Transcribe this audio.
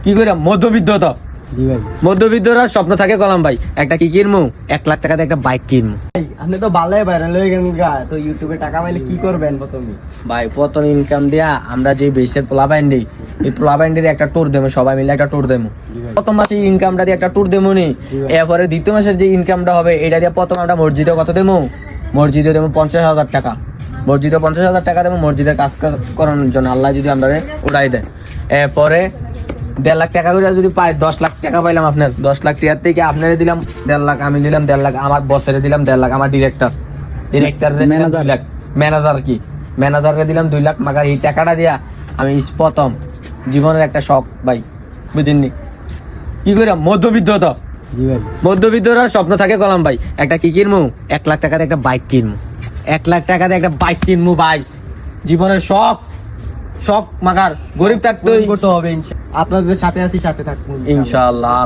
কি করে মধ্যবিত্ততা মধ্যবিত্তরা স্বপ্ন থাকে কলাম ভাই একটা কি কিনবো 1 লাখ টাকাতে একটা বাইক কিনবো। আপনি তো ভালোই ভাইরাল হয়ে গেলেন গা, তো ইউটিউবে টাকা পাইলে কি করবেন প্রথমে? ভাই প্রথম ইনকাম দিয়া আমরা যে বেসের পোলা ব্যান্ডি এই পোলা ব্যান্ডের একটা ট্যুর দেবো, সবাই মিলে একটা ট্যুর দেবো। প্রথম মাসে ইনকামটা দিয়ে একটা ট্যুর দেবো নি, এরপরে দ্বিতীয় মাসের যে ইনকামটা হবে এটা দিয়ে প্রথম আমরা মসজিদে কত দেবো, মসজিদে দেবো 50,000 টাকা, মসজিদে 50,000 টাকা দেবো মসজিদের কাজ করানোর জন্য, আল্লাহ যদি আমরা উড়াই দেয়। এরপরে 1.5 লাখ টাকা করে যদি পাই 10 লাখ টাকা পাইলাম, আপনার 10 লাখ টাকার থেকে আপনারে দিলাম 1.5 লাখ, আমি দিলাম 1.5 লাখ, আমার বসেরে দিলাম 1.5 লাখ, আমার ডিরেক্টর ম্যানেজার কি ম্যানেজারকে দিলাম 2 লাখ। মাগার এই টাকাটা দিয়া আমি প্রথম জীবনের একটা শখ ভাই, বুঝেননি কি করে মধ্যবিত্ততা মধ্যবিত্তরা স্বপ্ন থাকে কলাম ভাই একটা কি কিনবো 1 লাখ টাকাতে একটা বাইক কিনবো, 1 লাখ টাকাতে একটা বাইক কিনবো ভাই, জীবনের শখ শখ মাগার গরিব থাকতে করতে হবে। আপনাদের সাথে আছি, সাথে থাকবো ইনশাআল্লাহ।